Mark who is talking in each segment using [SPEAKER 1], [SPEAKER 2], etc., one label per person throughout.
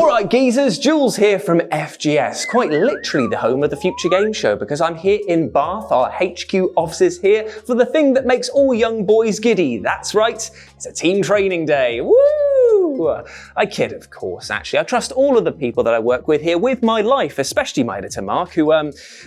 [SPEAKER 1] Alright geezers, Jules here from FGS, quite literally the home of the Future Game Show, because I'm here in Bath, our HQ offices here, for the thing that makes all young boys giddy. That's right, it's a team training day. Woo! I kid, of course, actually. I trust all of the people that I work with here with my life, especially my editor Mark, who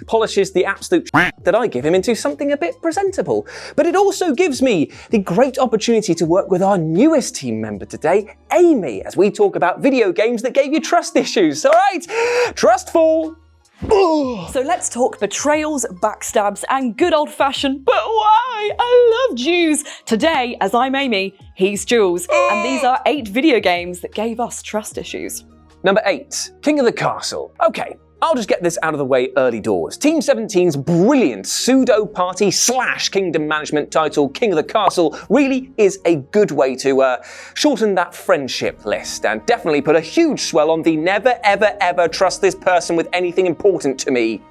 [SPEAKER 1] polishes the absolute that I give him into something a bit presentable. But it also gives me the great opportunity to work with our newest team member today, Amy, as we talk about video games that gave you trust issues. All right, trustful.
[SPEAKER 2] So let's talk betrayals, backstabs, and good old-fashioned, but why? I love Jews. Today, as I'm Amy, he's Jules, and these are 8 video games that gave us trust issues.
[SPEAKER 1] Number 8, King of the Castle. Okay, I'll just get this out of the way early doors. Team 17's brilliant pseudo-party / kingdom management title, King of the Castle, really is a good way to shorten that friendship list and definitely put a huge swell on the never ever ever trust this person with anything important to me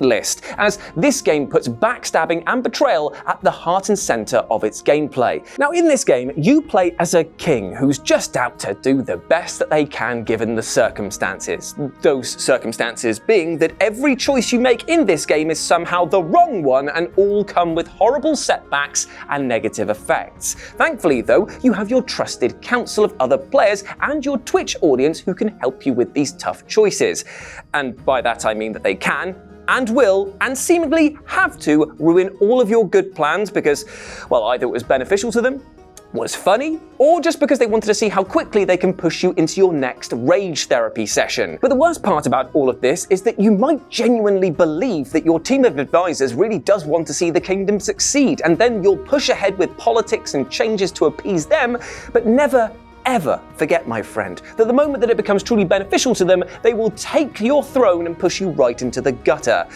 [SPEAKER 1] list, as this game puts backstabbing and betrayal at the heart and centre of its gameplay. Now in this game, you play as a king who's just out to do the best that they can given the circumstances. Those circumstances being that every choice you make in this game is somehow the wrong one and all come with horrible setbacks and negative effects. Thankfully though, you have your trusted council of other players and your Twitch audience who can help you with these tough choices. And by that I mean that they can, and will, and seemingly have to, ruin all of your good plans because, well, either it was beneficial to them, was funny, or just because they wanted to see how quickly they can push you into your next rage therapy session. But the worst part about all of this is that you might genuinely believe that your team of advisors really does want to see the kingdom succeed, and then you'll push ahead with politics and changes to appease them, but never ever forget, my friend, that the moment that it becomes truly beneficial to them, they will take your throne and push you right into the gutter.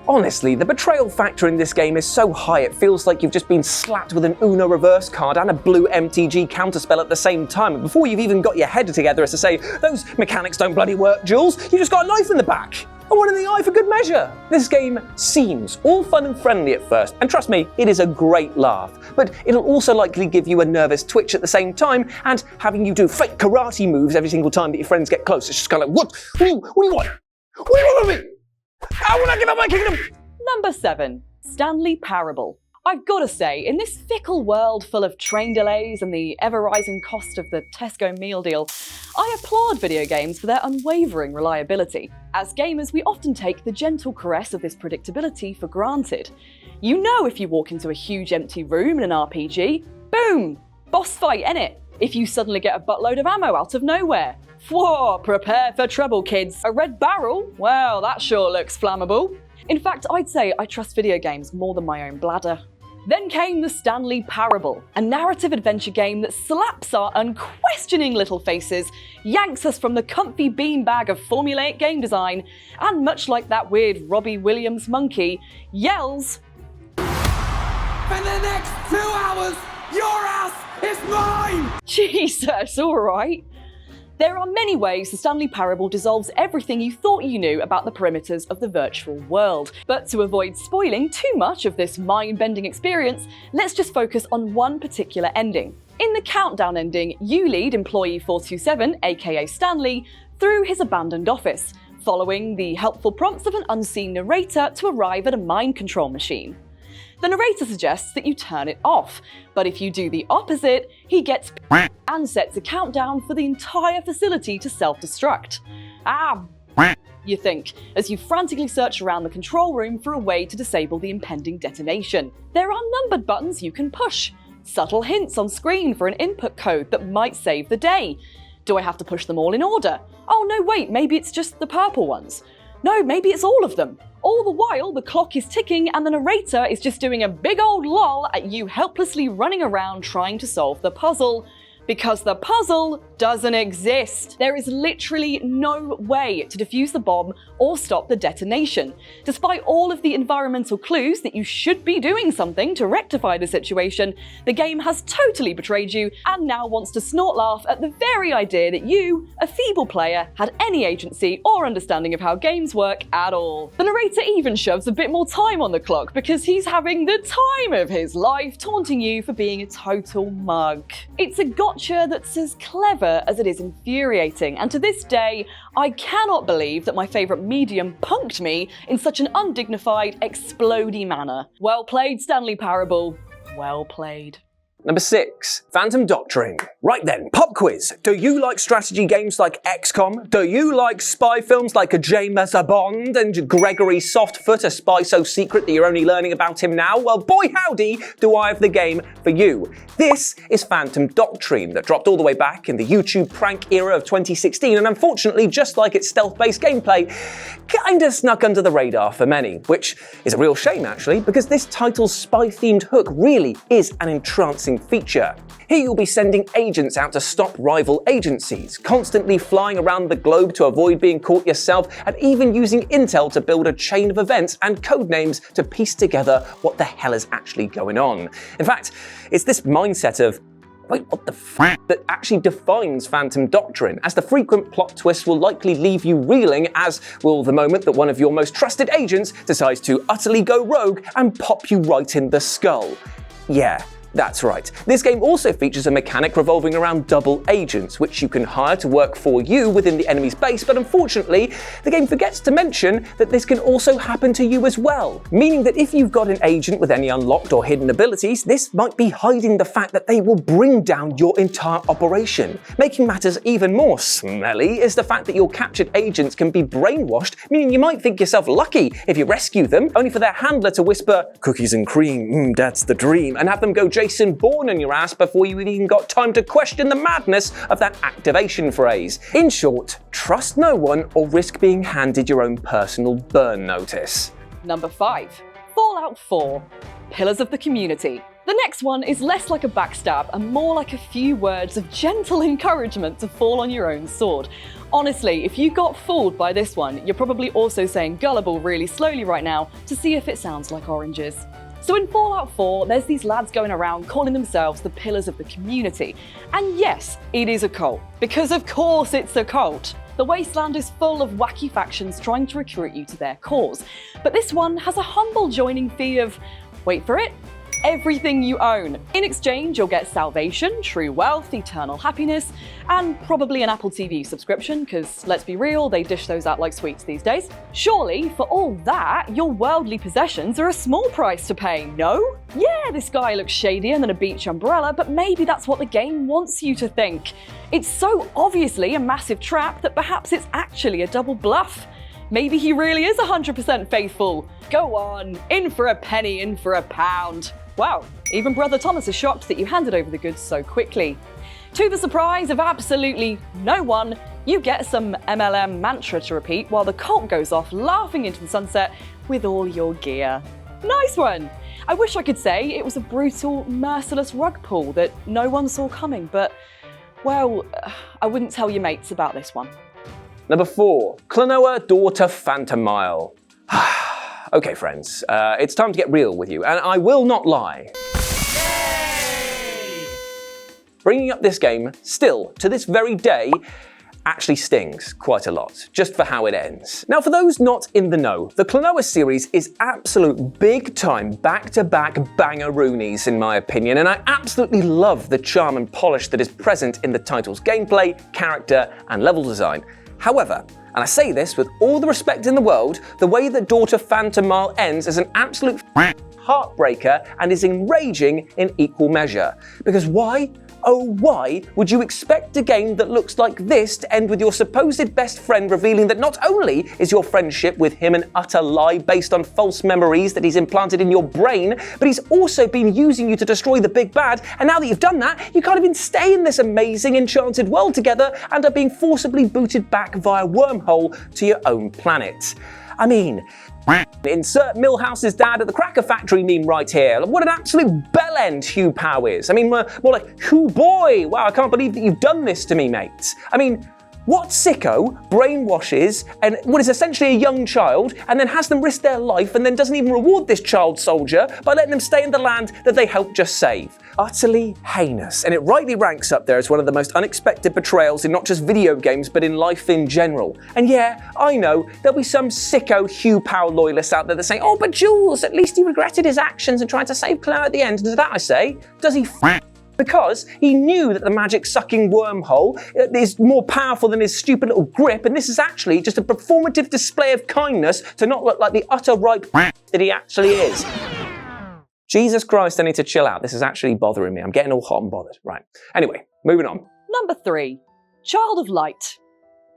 [SPEAKER 1] Honestly, the betrayal factor in this game is so high it feels like you've just been slapped with an Uno reverse card and a blue MTG counterspell at the same time, and before you've even got your head together as to say, those mechanics don't bloody work, Jules, you just got a knife in the back. A one in the eye for good measure. This game seems all fun and friendly at first, and trust me, it is a great laugh, but it'll also likely give you a nervous twitch at the same time, and having you do fake karate moves every single time that your friends get close. It's just kind of like, what do you want? What do you want of me? How will I give up my kingdom?
[SPEAKER 2] Number 7, Stanley Parable. I've got to say, in this fickle world full of train delays and the ever-rising cost of the Tesco meal deal, I applaud video games for their unwavering reliability. As gamers, we often take the gentle caress of this predictability for granted. You know if you walk into a huge empty room in an RPG, boom! Boss fight, innit? If you suddenly get a buttload of ammo out of nowhere. Whoa, prepare for trouble, kids. A red barrel? Well, that sure looks flammable. In fact, I'd say I trust video games more than my own bladder. Then came the Stanley Parable, a narrative adventure game that slaps our unquestioning little faces, yanks us from the comfy beanbag of formulaic game design, and much like that weird Robbie Williams monkey, yells,
[SPEAKER 3] "For the next 2 hours, your ass is mine!"
[SPEAKER 2] Jesus, alright. There are many ways the Stanley Parable dissolves everything you thought you knew about the perimeters of the virtual world. But to avoid spoiling too much of this mind-bending experience, let's just focus on one particular ending. In the countdown ending, you lead employee 427, aka Stanley, through his abandoned office, following the helpful prompts of an unseen narrator to arrive at a mind control machine. The narrator suggests that you turn it off, but if you do the opposite, he gets and sets a countdown for the entire facility to self-destruct. You think, as you frantically search around the control room for a way to disable the impending detonation. There are numbered buttons you can push, subtle hints on screen for an input code that might save the day. Do I have to push them all in order? Oh no, wait, maybe it's just the purple ones. No, maybe it's all of them. All the while, the clock is ticking and the narrator is just doing a big old lol at you helplessly running around trying to solve the puzzle. Because the puzzle doesn't exist. There is literally no way to defuse the bomb or stop the detonation. Despite all of the environmental clues that you should be doing something to rectify the situation, the game has totally betrayed you and now wants to snort laugh at the very idea that you, a feeble player, had any agency or understanding of how games work at all. The narrator even shoves a bit more time on the clock because he's having the time of his life taunting you for being a total mug. It's a gotcha that's as clever clever as it is infuriating, and to this day, I cannot believe that my favourite medium punked me in such an undignified, explodey manner. Well played, Stanley Parable. Well played.
[SPEAKER 1] Number 6, Phantom Doctrine. Right then, pop quiz. Do you like strategy games like XCOM? Do you like spy films like a James Bond and Gregory Softfoot, a spy so secret that you're only learning about him now? Well, boy howdy, do I have the game for you. This is Phantom Doctrine, that dropped all the way back in the YouTube prank era of 2016, and unfortunately, just like its stealth-based gameplay, kinda snuck under the radar for many, which is a real shame actually, because this title's spy-themed hook really is an entrancing feature. Here you'll be sending agents out to stop rival agencies, constantly flying around the globe to avoid being caught yourself, and even using intel to build a chain of events and codenames to piece together what the hell is actually going on. In fact, it's this mindset of wait, what the f*** that actually defines Phantom Doctrine, as the frequent plot twists will likely leave you reeling, as will the moment that one of your most trusted agents decides to utterly go rogue and pop you right in the skull. Yeah, that's right. This game also features a mechanic revolving around double agents, which you can hire to work for you within the enemy's base, but unfortunately, the game forgets to mention that this can also happen to you as well. Meaning that if you've got an agent with any unlocked or hidden abilities, this might be hiding the fact that they will bring down your entire operation. Making matters even more smelly is the fact that your captured agents can be brainwashed, meaning you might think yourself lucky if you rescue them, only for their handler to whisper, "Cookies and cream, that's the dream," and have them go Jason Bourne on your ass before you even got time to question the madness of that activation phrase. In short, trust no one or risk being handed your own personal burn notice.
[SPEAKER 2] Number 5. Fallout 4. Pillars of the Community. The next one is less like a backstab and more like a few words of gentle encouragement to fall on your own sword. Honestly, if you got fooled by this one, you're probably also saying gullible really slowly right now to see if it sounds like oranges. So in Fallout 4, there's these lads going around calling themselves the Pillars of the Community. And yes, it is a cult. Because of course it's a cult. The Wasteland is full of wacky factions trying to recruit you to their cause. But this one has a humble joining fee of, wait for it, everything you own. In exchange, you'll get salvation, true wealth, eternal happiness, and probably an Apple TV subscription, because let's be real, they dish those out like sweets these days. Surely, for all that, your worldly possessions are a small price to pay, no? Yeah, this guy looks shadier than a beach umbrella, but maybe that's what the game wants you to think. It's so obviously a massive trap that perhaps it's actually a double bluff. Maybe he really is 100% faithful. Go on, in for a penny, in for a pound. Wow, even Brother Thomas is shocked that you handed over the goods so quickly. To the surprise of absolutely no one, you get some MLM mantra to repeat while the cult goes off laughing into the sunset with all your gear. Nice one! I wish I could say it was a brutal, merciless rug pull that no one saw coming, but, well, I wouldn't tell your mates about this one.
[SPEAKER 1] Number 4, Klonoa daughter Phantomile. Okay friends, it's time to get real with you, and I will not lie. Yay! Bringing up this game, still, to this very day, actually stings quite a lot, just for how it ends. Now for those not in the know, the Klonoa series is absolute big-time back-to-back banger-roonies in my opinion, and I absolutely love the charm and polish that is present in the title's gameplay, character, and level design. However, and I say this with all the respect in the world, the way that daughter Phantomile ends is an absolute heartbreaker and is enraging in equal measure. Because why? Oh, why would you expect a game that looks like this to end with your supposed best friend revealing that not only is your friendship with him an utter lie based on false memories that he's implanted in your brain, but he's also been using you to destroy the big bad, and now that you've done that, you can't even stay in this amazing enchanted world together and are being forcibly booted back via wormhole to your own planet. I mean, insert Milhouse's dad at the Cracker Factory meme right here. What an absolute bellend Hugh Pow is. I mean, more like, Hugh boy, wow, I can't believe that you've done this to me, mate. I mean, what sicko brainwashes and what is essentially a young child and then has them risk their life and then doesn't even reward this child soldier by letting them stay in the land that they helped just save? Utterly heinous, and it rightly ranks up there as one of the most unexpected betrayals in not just video games but in life in general. And yeah, I know, there'll be some sicko Hugh Pow loyalists out there that say, oh but Jules, at least he regretted his actions and tried to save Claire at the end. And to that I say, does he because he knew that the magic-sucking wormhole is more powerful than his stupid little grip, and this is actually just a performative display of kindness to not look like the utter ripe that he actually is. Jesus Christ, I need to chill out. This is actually bothering me. I'm getting all hot and bothered. Right. Anyway, moving on.
[SPEAKER 2] Number 3. Child of Light.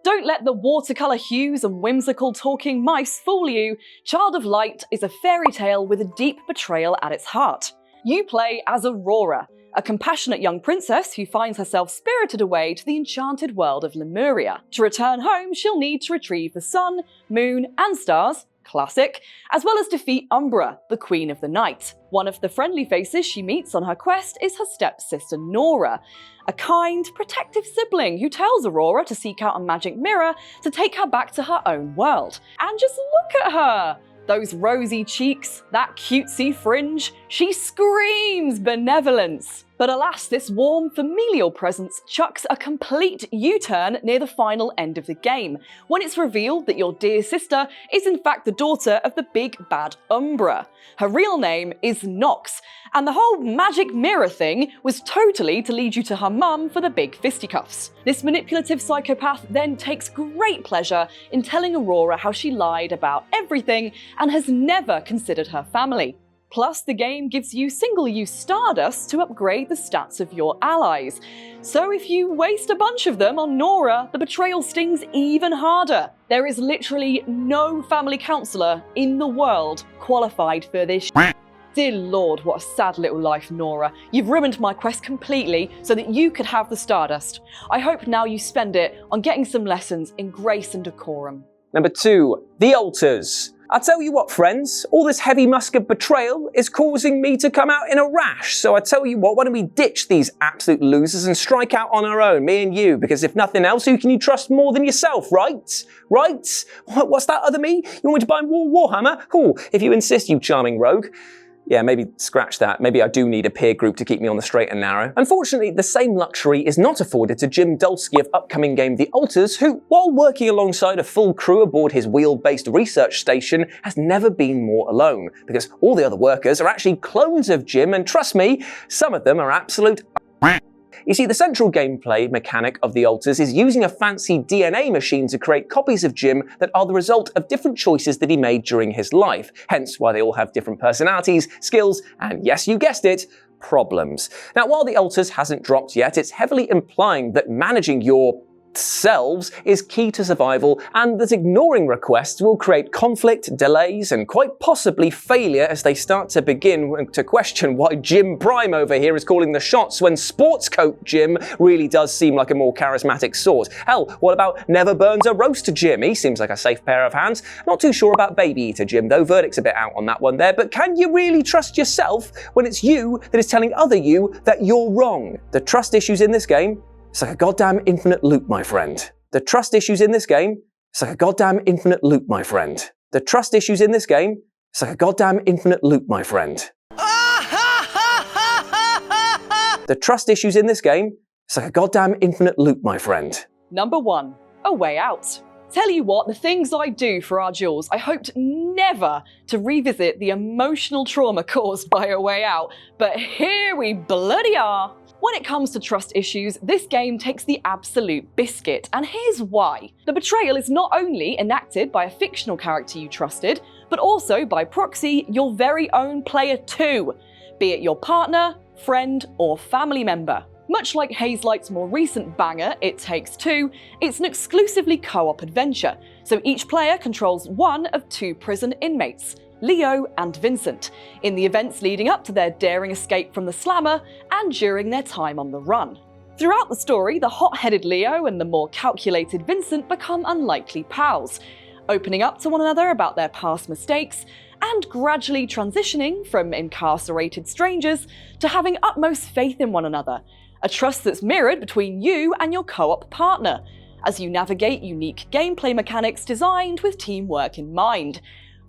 [SPEAKER 2] Don't let the watercolour hues and whimsical talking mice fool you. Child of Light is a fairy tale with a deep betrayal at its heart. You play as Aurora, a compassionate young princess who finds herself spirited away to the enchanted world of Lemuria. To return home, she'll need to retrieve the sun, moon, and stars, classic, as well as defeat Umbra, the Queen of the Night. One of the friendly faces she meets on her quest is her stepsister Nora, a kind, protective sibling who tells Aurora to seek out a magic mirror to take her back to her own world. And just look at her! Those rosy cheeks, that cutesy fringe, she screams benevolence. But alas, this warm, familial presence chucks a complete U-turn near the final end of the game, when it's revealed that your dear sister is in fact the daughter of the big bad Umbra. Her real name is Nox, and the whole magic mirror thing was totally to lead you to her mum for the big fisticuffs. This manipulative psychopath then takes great pleasure in telling Aurora how she lied about everything and has never considered her family. Plus, the game gives you single-use Stardust to upgrade the stats of your allies. So if you waste a bunch of them on Nora, the betrayal stings even harder. There is literally no family counsellor in the world qualified for this shit. Dear Lord, what a sad little life, Nora. You've ruined my quest completely so that you could have the Stardust. I hope now you spend it on getting some lessons in grace and decorum.
[SPEAKER 1] Number 2, the altars. I'll tell you what, friends, all this heavy musk of betrayal is causing me to come out in a rash. So I tell you what, why don't we ditch these absolute losers and strike out on our own, me and you, because if nothing else, who can you trust more than yourself, right? Right? What's that other me? You want me to buy Warhammer? Cool, if you insist, you charming rogue. Yeah, maybe scratch that. Maybe I do need a peer group to keep me on the straight and narrow. Unfortunately, the same luxury is not afforded to Jim Dulski of upcoming game The Altars, who, while working alongside a full crew aboard his wheel-based research station, has never been more alone, because all the other workers are actually clones of Jim, and trust me, some of them are absolute You see, the central gameplay mechanic of The Altars is using a fancy DNA machine to create copies of Jim that are the result of different choices that he made during his life, hence why they all have different personalities, skills, and yes, you guessed it, problems. Now, while The Altars hasn't dropped yet, it's heavily implying that managing your selves is key to survival, and that ignoring requests will create conflict, delays, and quite possibly failure as they start to begin to question why Jim Prime over here is calling the shots when sports coat Jim really does seem like a more charismatic sort. Hell, what about Never Burns a Roast Jim? He seems like a safe pair of hands. Not too sure about Baby Eater Jim though, verdict's a bit out on that one there, but can you really trust yourself when it's you that is telling other you that you're wrong? The trust issues in this game, it's like a goddamn infinite loop, my friend. The trust issues in this game, it's like a goddamn infinite loop, my friend. The trust issues in this game, it's like a goddamn infinite loop, my friend. The trust issues in this game, it's like a goddamn infinite loop, my friend.
[SPEAKER 2] Number 1, A Way Out. Tell you what, the things I do for our Jules, I hoped never to revisit the emotional trauma caused by A Way Out, but here we bloody are. When it comes to trust issues, this game takes the absolute biscuit, and here's why. The betrayal is not only enacted by a fictional character you trusted, but also by proxy, your very own player too, be it your partner, friend, or family member. Much like Hazelight's more recent banger, It Takes Two, it's an exclusively co-op adventure, so each player controls one of 2 prison inmates, Leo and Vincent, in the events leading up to their daring escape from the slammer and during their time on the run. Throughout the story, the hot-headed Leo and the more calculated Vincent become unlikely pals, opening up to one another about their past mistakes and gradually transitioning from incarcerated strangers to having utmost faith in one another, a trust that's mirrored between you and your co-op partner, as you navigate unique gameplay mechanics designed with teamwork in mind.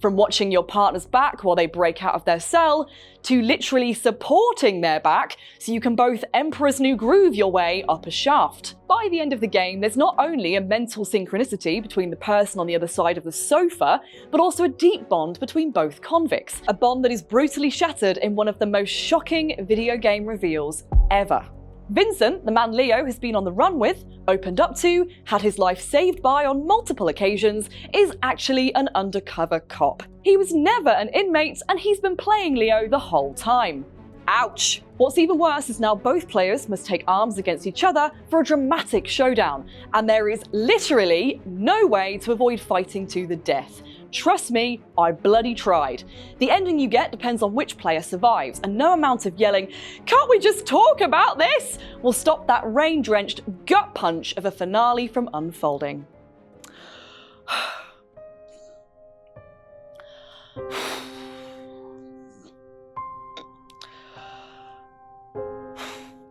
[SPEAKER 2] From watching your partner's back while they break out of their cell, to literally supporting their back so you can both Emperor's New Groove your way up a shaft. By the end of the game, there's not only a mental synchronicity between the person on the other side of the sofa, but also a deep bond between both convicts, a bond that is brutally shattered in one of the most shocking video game reveals ever. Vincent, the man Leo has been on the run with, opened up to, had his life saved by on multiple occasions, is actually an undercover cop. He was never an inmate, and he's been playing Leo the whole time. Ouch! What's even worse is now both players must take arms against each other for a dramatic showdown, and there is literally no way to avoid fighting to the death. Trust me, I bloody tried. The ending you get depends on which player survives, and no amount of yelling, "Can't we just talk about this?" will stop that rain-drenched gut punch of a finale from unfolding.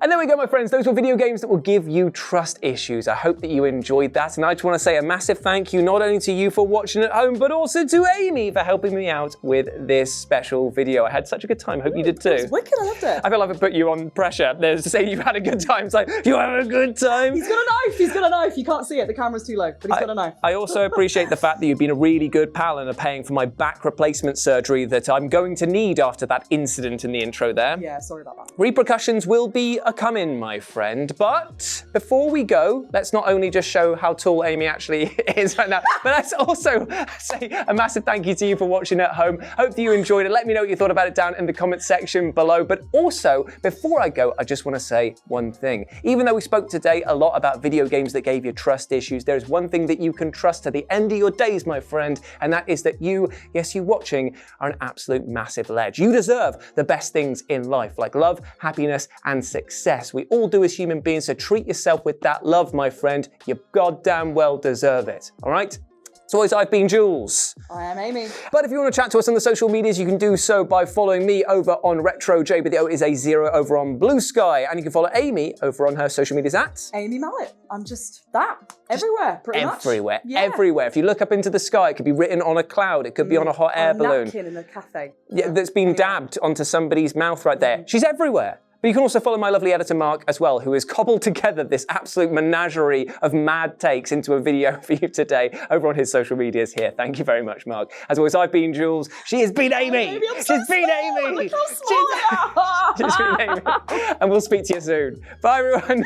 [SPEAKER 1] And there we go, my friends. Those were video games that will give you trust issues. I hope that you enjoyed that. And I just want to say a massive thank you, not only to you for watching at home, but also to Amy for helping me out with this special video. I had such a good time. Hope you did too.
[SPEAKER 4] It was wicked, I loved it.
[SPEAKER 1] I feel like I've put you on pressure. There's to say you've had a good time. It's like, you have a good time.
[SPEAKER 4] He's got a knife, he's got a knife. You can't see it, the camera's too low, but he's got a knife.
[SPEAKER 1] I also appreciate the fact that you've been a really good pal and are paying for my back replacement surgery that I'm going to need after that incident in the intro there.
[SPEAKER 4] Yeah, sorry about that.
[SPEAKER 1] Repercussions will be a-coming, my friend. But before we go, let's not only just show how tall Amy actually is right now, but let's also say a massive thank you to you for watching at home. Hope that you enjoyed it. Let me know what you thought about it down in the comment section below. But also, before I go, I just want to say one thing. Even though we spoke today a lot about video games that gave you trust issues, there is one thing that you can trust to the end of your days, my friend, and that is that you, yes, you watching, are an absolute massive ledge. You deserve the best things in life, like love, happiness, and success. We all do as human beings, so treat yourself with that love, my friend. You goddamn well deserve it, all right? As always, I've been Jules.
[SPEAKER 4] I am Amy.
[SPEAKER 1] But if you want to chat to us on the social medias, you can do so by following me over on RetroJ, but the O is a 0 over on Blue Sky. And you can follow Amy over on her social medias at
[SPEAKER 4] Amy Mallet. I'm just that. Everywhere, pretty much.
[SPEAKER 1] Everywhere,
[SPEAKER 4] Yeah.
[SPEAKER 1] everywhere. If you look up into the sky, it could be written on a cloud. It could be on a hot air balloon.
[SPEAKER 4] Napkin in a cafe.
[SPEAKER 1] Yeah, that's been dabbed onto somebody's mouth right there. She's everywhere. But you can also follow my lovely editor, Mark, as well, who has cobbled together this absolute menagerie of mad takes into a video for you today over on his social medias here. Thank you very much, Mark. As always, I've been Jules. She has been Amy. She's been Amy.
[SPEAKER 4] Look how small I am.
[SPEAKER 1] She's been Amy. And we'll speak to you soon. Bye, everyone.